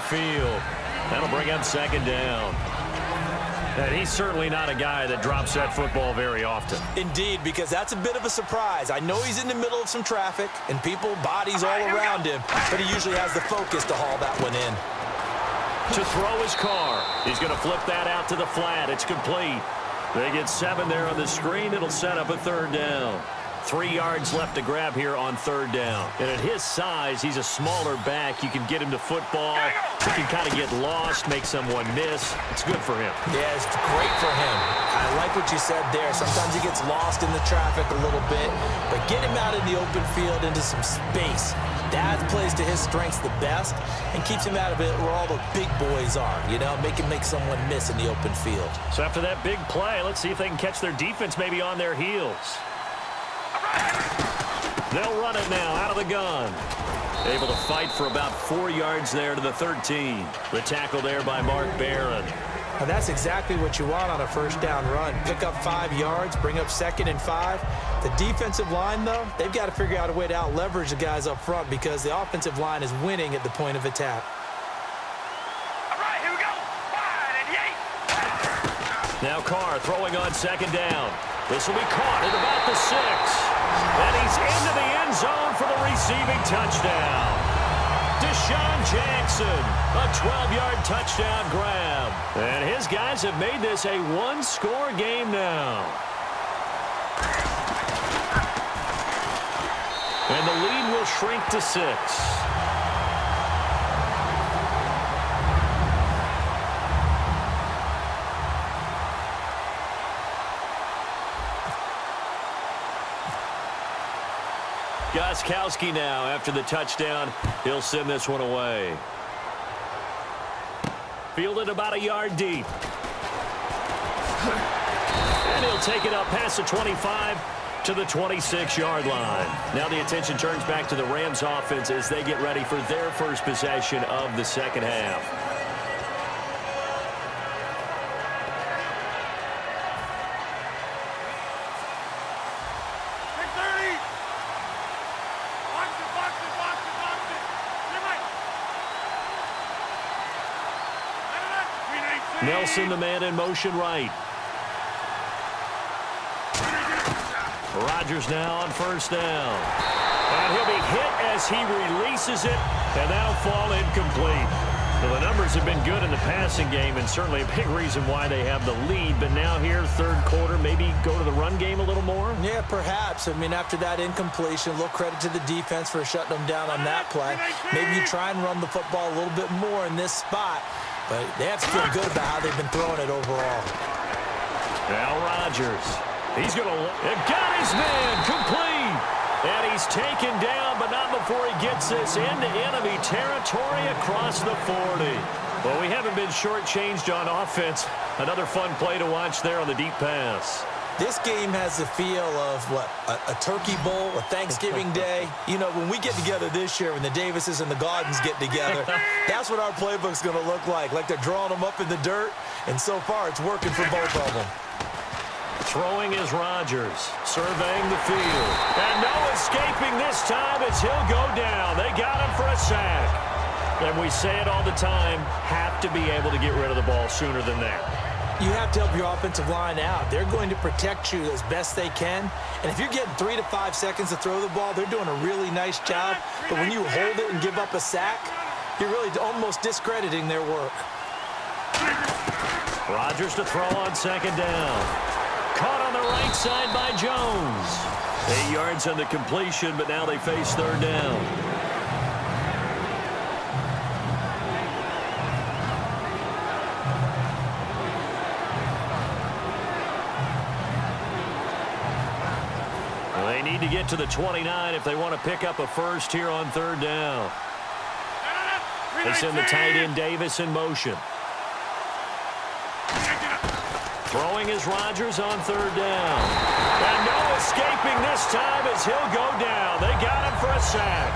field. That'll bring up second down. And he's certainly not a guy that drops that football very often. Indeed, because that's a bit of a surprise. I know he's in the middle of some traffic and people, bodies all around him, but he usually has the focus to haul that one in. To throw his car. He's going to flip that out to the flat. It's complete. They get 7 there on the screen. It'll set up a third down. 3 yards left to grab here on third down. And at his size, he's a smaller back. You can get him to football. He can kind of get lost, make someone miss. It's good for him. Yeah, it's great for him. I like what you said there. Sometimes he gets lost in the traffic a little bit, but get him out in the open field into some space. That plays to his strengths the best and keeps him out of it where all the big boys are, you know, make someone miss in the open field. So after that big play, let's see if they can catch their defense maybe on their heels. They'll run it now out of the gun. Able to fight for about 4 yards there to the 13. The tackle there by Mark Barron. Now that's exactly what you want on a first down run. Pick up 5 yards, bring up 2nd and 5. The defensive line, though, they've got to figure out a way to out-leverage the guys up front because the offensive line is winning at the point of attack. All right, here we go. Wide and yay. Now Carr throwing on second down. This will be caught at about the 6. And he's into the end zone for the receiving touchdown. Deshaun Jackson, a 12-yard touchdown grab. And his guys have made this a one-score game now. And the lead will shrink to 6. Gostkowski now after the touchdown. He'll send this one away. Fielded about a yard deep. And he'll take it up past the 25 to the 26-yard line. Now the attention turns back to the Rams offense as they get ready for their first possession of the second half. Nelson, the man in motion right. Rodgers now on first down. And he'll be hit as he releases it, and that'll fall incomplete. Well, the numbers have been good in the passing game, and certainly a big reason why they have the lead. But now here, third quarter, maybe go to the run game a little more? Yeah, perhaps. I mean, after that incompletion, a little credit to the defense for shutting them down on that play. Maybe you try and run the football a little bit more in this spot. But they have to feel good about how they've been throwing it overall. Now Rodgers. He's going to got his man complete. And he's taken down, but not before he gets this into enemy territory across the 40. Well, we haven't been shortchanged on offense. Another fun play to watch there on the deep pass. This game has the feel of, what, a turkey bowl, a Thanksgiving day. You know, when we get together this year, when the Davises and the Gardens get together, that's what our playbook's going to look like. Like they're drawing them up in the dirt, and so far it's working for both of them. Throwing is Rodgers, surveying the field. And no escaping this time as he'll go down. They got him for a sack. And we say it all the time, have to be able to get rid of the ball sooner than that. You have to help your offensive line out. They're going to protect you as best they can. And if you're getting 3 to 5 seconds to throw the ball, they're doing a really nice job. But when you hold it and give up a sack, you're really almost discrediting their work. Rodgers to throw on second down. Caught on the right side by Jones. 8 yards on the completion, but now they face third down. They need to get to the 29 if they want to pick up a first here on third down. They send the tight end Davis in motion. Throwing is Rodgers on third down. And no escaping this time as he'll go down. They got him for a sack.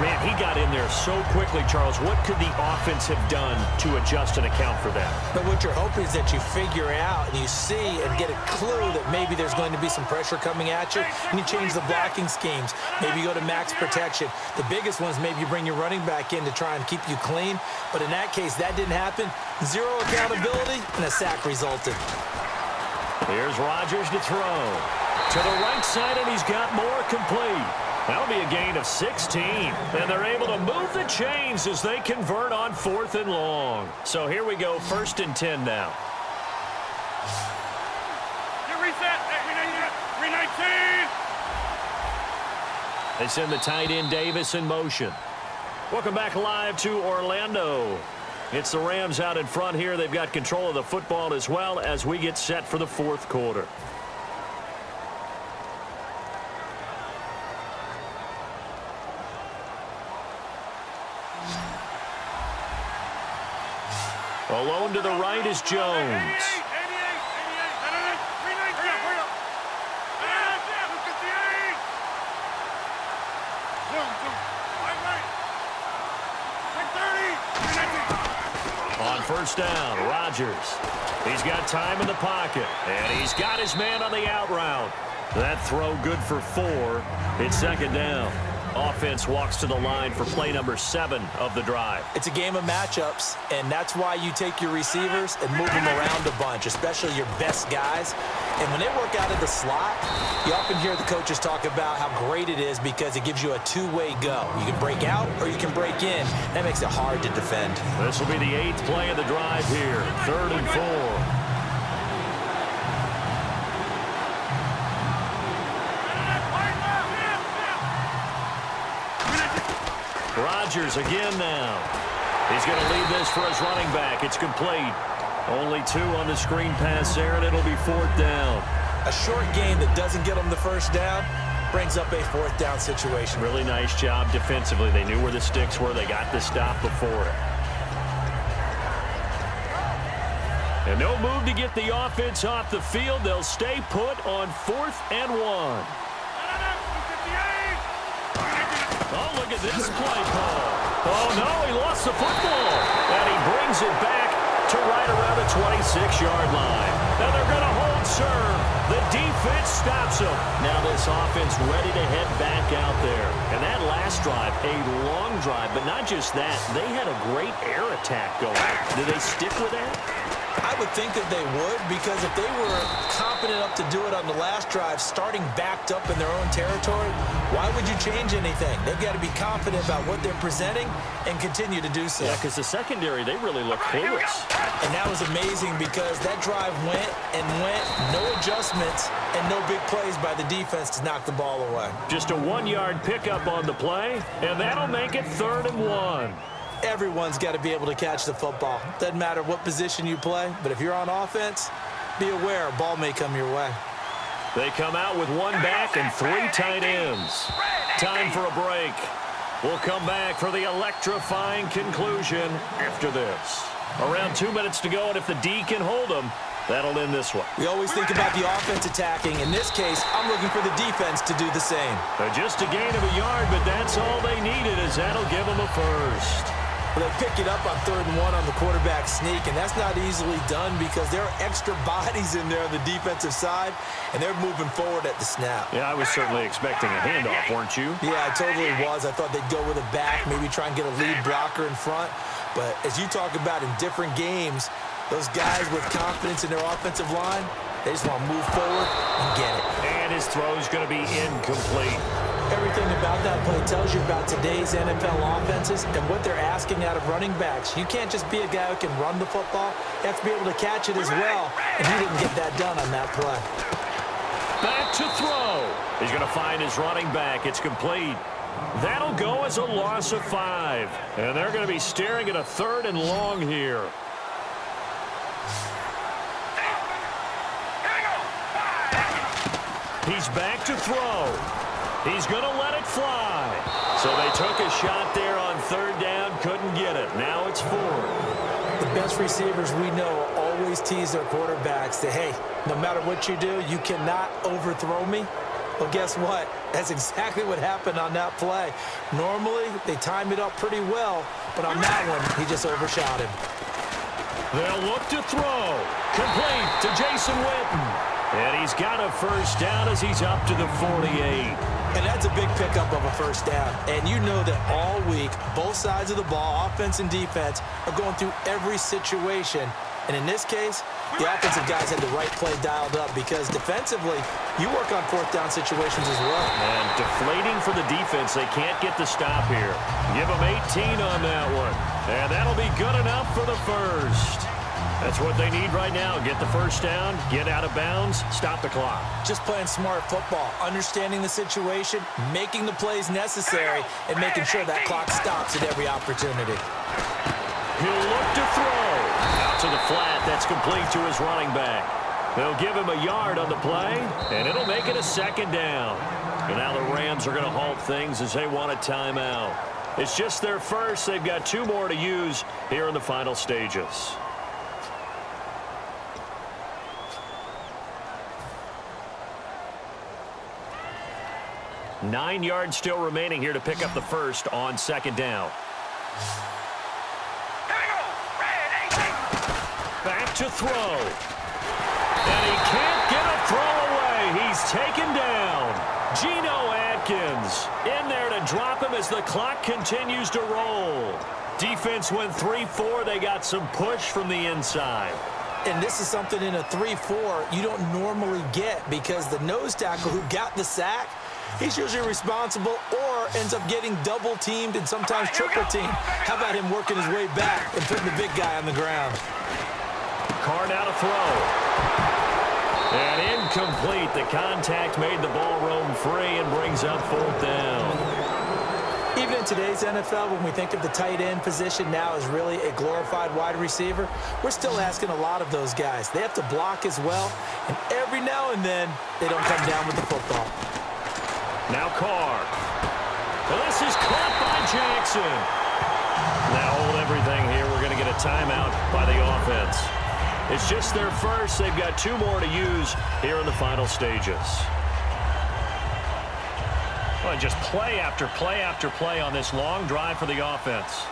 Man, he got in there so quickly, Charles. What could the offense have done to adjust and account for that? But what you're hoping is that you figure out and you see and get a clue that maybe there's going to be some pressure coming at you, and you change the blocking schemes. Maybe you go to max protection. The biggest one is maybe you bring your running back in to try and keep you clean. But in that case, that didn't happen. Zero accountability, and a sack resulted. Here's Rodgers to throw. To the right side, and he's got more, complete. That'll be a gain of 16. And they're able to move the chains as they convert on 4th and long. So here we go, 1st and 10 now. You reset. 319. They send the tight end Davis in motion. Welcome back live to Orlando. It's the Rams out in front here. They've got control of the football as well as we get set for the 4th quarter. Alone to the right is Jones. On 1st down, Rodgers. He's got time in the pocket, and he's got his man on the out route. That throw good for 4. It's 2nd down. Offense walks to the line for play number 7 of the drive. It's a game of matchups, and that's why you take your receivers and move them around a bunch, especially your best guys. And when they work out of the slot, you often hear the coaches talk about how great it is because it gives you a two-way go. You can break out or you can break in. That makes it hard to defend. This will be the 8th play of the drive here. 3rd and 4. Rodgers again now. He's going to leave this for his running back. It's complete. Only 2 on the screen pass there, and it'll be 4th down. A short game that doesn't get them the 1st down brings up a 4th down situation. Really nice job defensively. They knew where the sticks were. They got the stop before it. And no move to get the offense off the field. They'll stay put on 4th and 1. Oh, look at this play call. Oh, no, he lost the football. And he brings it back to right around the 26-yard line. And they're going to hold serve. The defense stops them. Now this offense ready to head back out there. And that last drive, a long drive, but not just that. They had a great air attack going. Did they stick with that? I would think that they would, because if they were confident enough to do it on the last drive, starting backed up in their own territory, why would you change anything? They've got to be confident about what they're presenting and continue to do so. Yeah, because the secondary, they really look clueless. And that was amazing because that drive went and went, no adjustments, and no big plays by the defense to knock the ball away. Just a 1-yard pickup on the play, and that'll make it 3rd and 1. Everyone's got to be able to catch the football. Doesn't matter what position you play, but if you're on offense, be aware a ball may come your way. They come out with 1 back and 3 tight ends. Time for a break. We'll come back for the electrifying conclusion after this. Around 2 minutes to go, and if the D can hold them, that'll end this one. We always think about the offense attacking. In this case, I'm looking for the defense to do the same. Just a gain of a yard, but that's all they needed, as that'll give them a first. Well, they pick it up on 3rd and 1 on the quarterback sneak, and that's not easily done because there are extra bodies in there on the defensive side, and they're moving forward at the snap. Yeah, I was certainly expecting a handoff, weren't you? Yeah, I totally was. I thought they'd go with a back, maybe try and get a lead blocker in front. But as you talk about in different games, those guys with confidence in their offensive line, they just want to move forward and get it. And his throw's going to be incomplete. Everything about that play tells you about today's NFL offenses and what they're asking out of running backs. You can't just be a guy who can run the football. You have to be able to catch it as well, and he didn't get that done on that play. Back to throw. He's going to find his running back. It's complete. That'll go as a loss of 5. And they're going to be staring at a 3rd and long here. He's back to throw. He's going to let it fly. So they took a shot there on 3rd down, couldn't get it. Now it's 4th. The best receivers we know always tease their quarterbacks that, hey, no matter what you do, you cannot overthrow me. Well, guess what? That's exactly what happened on that play. Normally, they time it up pretty well, but on that one, he just overshot him. They'll look to throw. Complete to Jason Witten. And he's got a first down as he's up to the 48. And that's a big pickup of a first down. And you know that all week, both sides of the ball, offense and defense, are going through every situation. And in this case, the offensive guys had the right play dialed up because defensively, you work on fourth down situations as well. And deflating for the defense. They can't get the stop here. Give them 18 on that one. And that'll be good enough for the first. That's what they need right now. Get the first down, get out of bounds, stop the clock. Just playing smart football, understanding the situation, making the plays necessary, and making sure that clock stops at every opportunity. He'll look to throw. Out to the flat. That's complete to his running back. They'll give him a yard on the play, and it'll make it a second down. And now the Rams are going to halt things as they want a timeout. It's just their first. They've got 2 more to use here in the final stages. Nine yards still remaining here to pick up the first on second down. Back to throw. And he can't get a throw away. He's taken down. Geno Atkins in there to drop him as the clock continues to roll. Defense went 3-4. They got some push from the inside. And this is something in a 3-4 you don't normally get because the nose tackle who got the sack, he's usually responsible or ends up getting double-teamed and sometimes triple-teamed. How about him working his way back and putting the big guy on the ground? Carr now to throw. And incomplete. The contact made the ball roam free and brings up fourth down. Even in today's NFL, when we think of the tight end position now as really a glorified wide receiver, we're still asking a lot of those guys. They have to block as well, and every now and then, they don't come down with the football. Now Carr. Well, this is caught by Jackson. Now hold everything here. We're going to get a timeout by the offense. It's just their first. They've got 2 more to use here in the final stages. Well, just play after play after play on this long drive for the offense.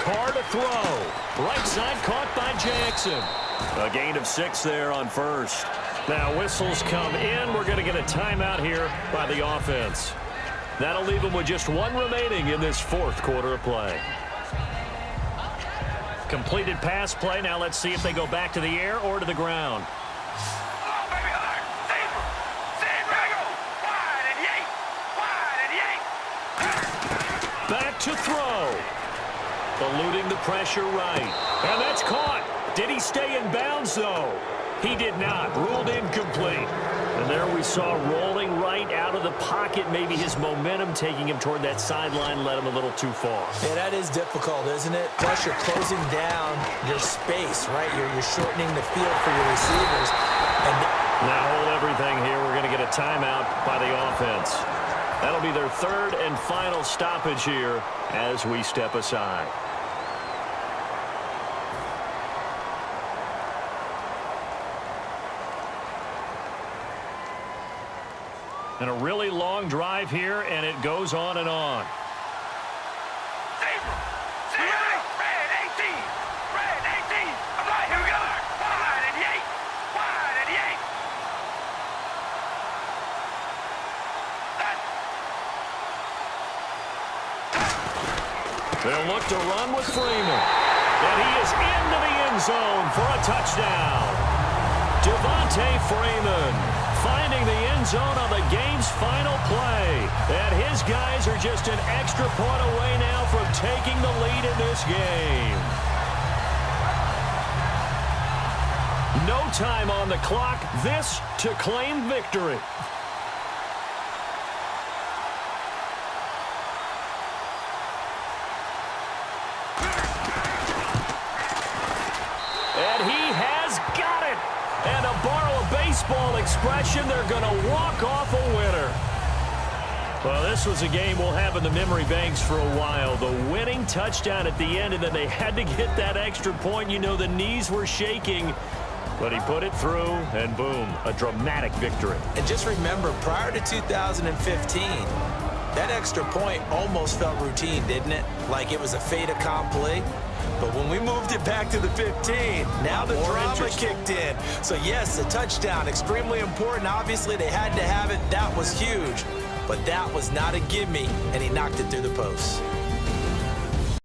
Carr to throw. Right side caught by Jackson. A gain of 6 there on first. Now whistles come in. We're going to get a timeout here by the offense. That'll leave them with just 1 remaining in this 4th quarter of play. Completed pass play. Now let's see if they go back to the air or to the ground. Back to throw. Eluding the pressure right. And that's caught. Did he stay in bounds, though? He did not. Ruled incomplete. And there we saw rolling right out of the pocket. Maybe his momentum taking him toward that sideline led him a little too far. Yeah, that is difficult, isn't it? Plus, you're closing down your space, right? You're shortening the field for your receivers. And now hold everything here. We're going to get a timeout by the offense. That'll be their 3rd and final stoppage here as we step aside. And a really long drive here, and it goes on and on. They'll look to run with Freeman. And he is into the end zone for a touchdown. Devontae Freeman finding the end zone on the game's final play. And his guys are just an extra point away now from taking the lead in this game. No time on the clock. This to claim victory. And he has got it. And to borrow a baseball expression, they're going to walk off a winner. Well, this was a game we'll have in the memory banks for a while. The winning touchdown at the end, and then they had to get that extra point. You know, the knees were shaking. But he put it through, and boom, a dramatic victory. And just remember, prior to 2015, that extra point almost felt routine, didn't it? Like it was a fait accompli. But when we moved it back to the 15, now the drama kicked in. So yes, a touchdown, extremely important. Obviously, they had to have it. That was huge. But that was not a gimme, and he knocked it through the post.